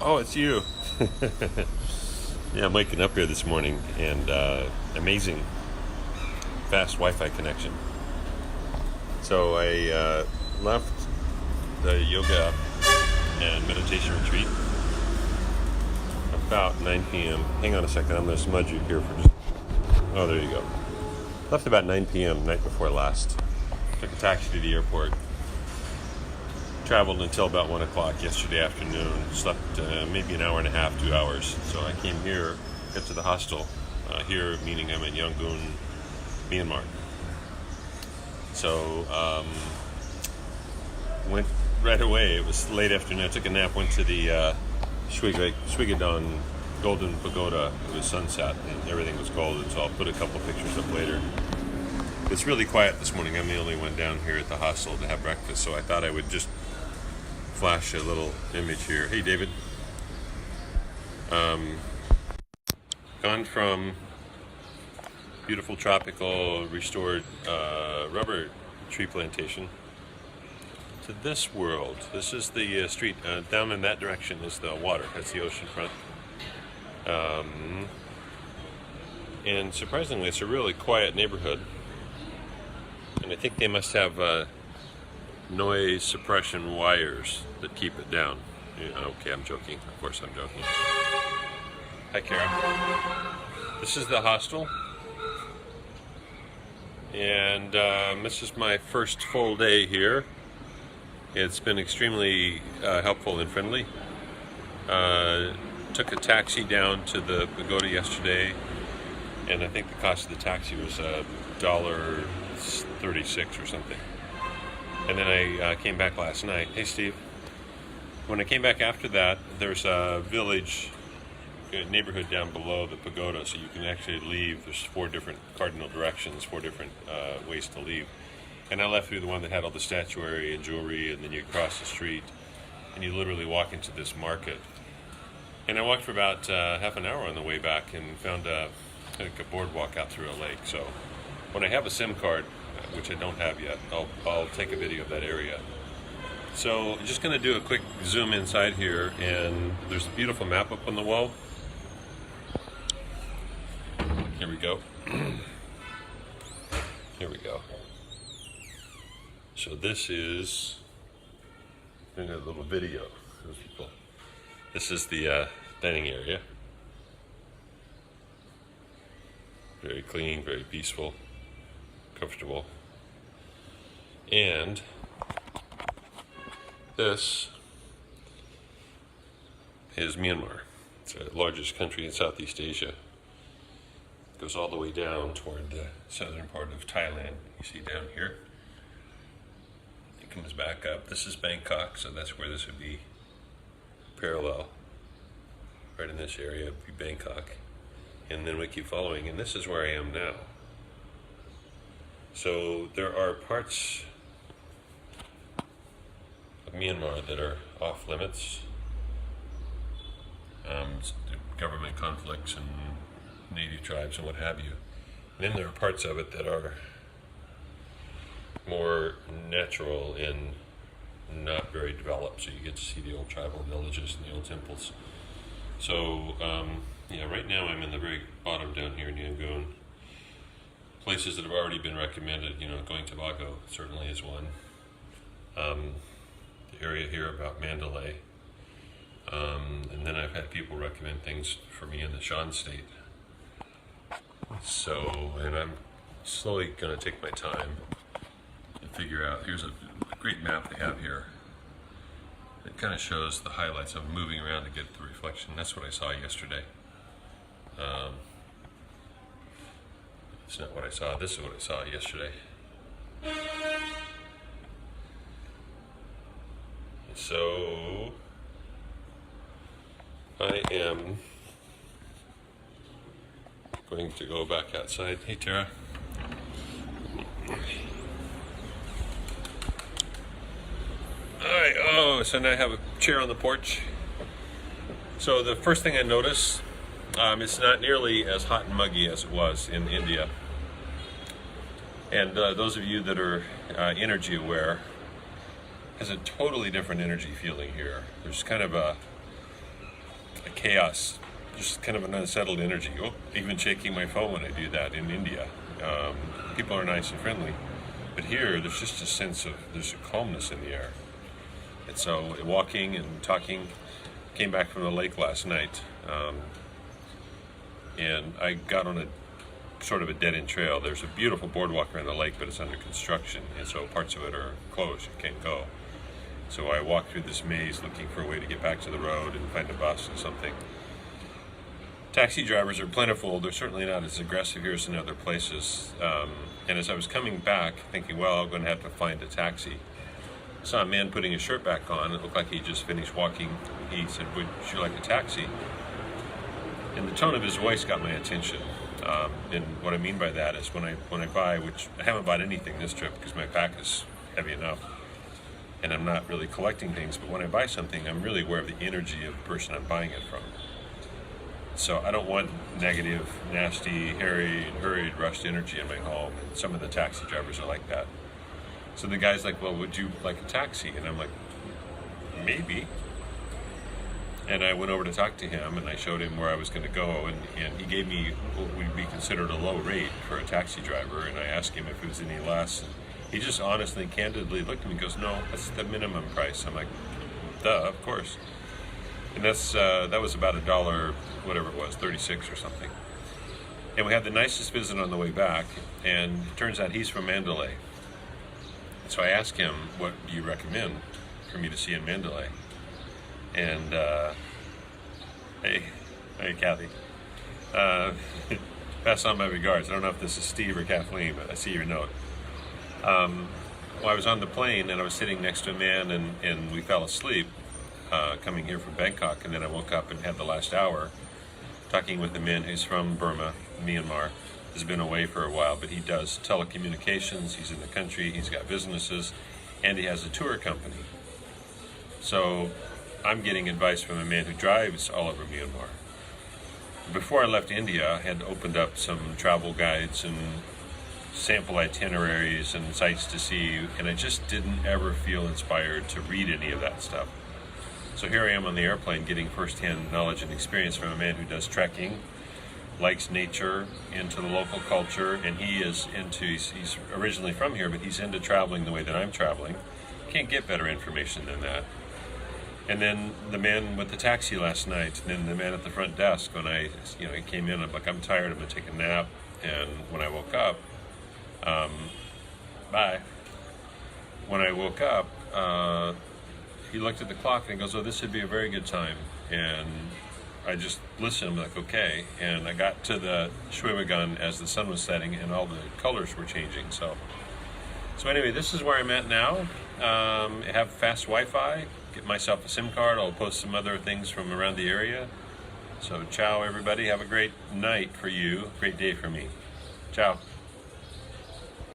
Oh, it's you. Yeah, I'm waking up here this morning and amazing fast Wi-Fi connection. So I left the yoga and meditation retreat about 9 p.m. Hang on a second, I'm going to smudge you here for just... Oh, there you go. Left about 9 p.m. night before last. Took a taxi to the airport. Traveled until about 1 o'clock yesterday afternoon. Slept maybe an hour and a half, 2 hours. So I came here, get to the hostel. Here, meaning I'm in Yangon, Myanmar. So went right away. It was late afternoon. I took a nap, went to the Swigadon Golden Pagoda. It was sunset and everything was golden, so I'll put a couple pictures up later. It's really quiet this morning. I'm the only one down here at the hostel to have breakfast, so I thought I would just flash a little image here. Hey, David. Gone from beautiful tropical restored rubber tree plantation to this world. This is the street. Down in that direction is the water. That's the ocean front. And surprisingly, it's a really quiet neighborhood. And I think they must have noise suppression wires that keep it down. Yeah, okay, I'm joking. Of course I'm joking. Hi, Karen. This is the hostel. And this is my first full day here. It's been extremely helpful and friendly. Took a taxi down to the pagoda yesterday, and I think the cost of the taxi was $1.36 or something. And then I came back last night. Hey, Steve. When I came back after that, there's a village neighborhood down below the pagoda, so you can actually leave. There's 4 different cardinal directions, 4 different ways to leave. And I left through the one that had all the statuary and jewelry, and then you cross the street, and you literally walk into this market. And I walked for about half an hour on the way back and found a boardwalk out through a lake. So when I have a SIM card, which I don't have yet, I'll take a video of that area. So I'm just going to do a quick zoom inside here, and there's a beautiful map up on the wall. Here we go. Here we go. So this is, I'm doing a little video for people. This is the dining area. Very clean, very peaceful, comfortable. And this is Myanmar. It's the largest country in Southeast Asia. It goes all the way down toward the southern part of Thailand. You see down here. It comes back up. This is Bangkok, so that's where this would be parallel. Right in this area would be Bangkok. And then we keep following, and this is where I am now. So there are parts of Myanmar that are off limits. Government conflicts and native tribes and what have you. And then there are parts of it that are more natural and not very developed, so you get to see the old tribal villages and the old temples. So, yeah, right now I'm in the very bottom down here in Yangon. Places that have already been recommended, going to Bago certainly is one. The area here about Mandalay. And then I've had people recommend things for me in the Shan state. So, and I'm slowly going to take my time and figure out, here's a great map they have here. It kind of shows the highlights of moving around to get the reflection. That's what I saw yesterday. It's not what I saw. This is what I saw yesterday. So I am going to go back outside. Hey, Tara. Alright, so now I have a chair on the porch. So the first thing I notice, it's not nearly as hot and muggy as it was in India. And those of you that are energy aware, has a totally different energy feeling here. There's kind of a a chaos, just kind of an unsettled energy. Oh, even shaking my phone when I do that in India. People are nice and friendly, but here there's just a sense of, there's a calmness in the air. And so walking and talking, came back from the lake last night, and I got on a sort of a dead-end trail. There's a beautiful boardwalk around the lake, but it's under construction, and so parts of it are closed, you can't go. So I walked through this maze looking for a way to get back to the road and find a bus or something. Taxi drivers are plentiful. They're certainly not as aggressive here as in other places. And as I was coming back, thinking, well, I'm going to have to find a taxi, I saw a man putting his shirt back on. It looked like he just finished walking. He said, would you like a taxi? And the tone of his voice got my attention. And what I mean by that is when I buy, which I haven't bought anything this trip because my pack is heavy enough, and I'm not really collecting things, but when I buy something, I'm really aware of the energy of the person I'm buying it from. So I don't want negative, nasty, hurried, rushed energy in my home. And some of the taxi drivers are like that. So the guy's like, well, would you like a taxi? And I'm like, maybe. And I went over to talk to him, and I showed him where I was going to go, and he gave me what would be considered a low rate for a taxi driver, and I asked him if it was any less. And he just honestly, candidly looked at me and goes, no, that's the minimum price. I'm like, duh, of course. And that was about $1, whatever it was, 36 or something. And we had the nicest visit on the way back, and it turns out he's from Mandalay. So I asked him, what do you recommend for me to see in Mandalay? And, hey Kathy, pass on my regards. I don't know if this is Steve or Kathleen, but I see your note. Well, I was on the plane, and I was sitting next to a man, and we fell asleep coming here from Bangkok, and then I woke up and had the last hour talking with a man who's from Burma, Myanmar, has been away for a while, but he does telecommunications, he's in the country, he's got businesses, and he has a tour company. So I'm getting advice from a man who drives all over Myanmar. Before I left India, I had opened up some travel guides and sample itineraries and sites to see, and I just didn't ever feel inspired to read any of that stuff. So here I am on the airplane getting first-hand knowledge and experience from a man who does trekking, likes nature, into the local culture, and he's originally from here, but he's into traveling the way that I'm traveling. Can't get better information than that. And then the man with the taxi last night, and then the man at the front desk, when he came in, I'm like, I'm tired, I'm gonna take a nap. And when I woke up, when I woke up, he looked at the clock and he goes, oh, this would be a very good time. And I just listened, I'm like, okay. And I got to the Shwebagun as the sun was setting and all the colors were changing. So anyway, this is where I'm at now. I have fast Wi-Fi, get myself a SIM card. I'll post some other things from around the area. So ciao, everybody. Have a great night for you, great day for me. Ciao.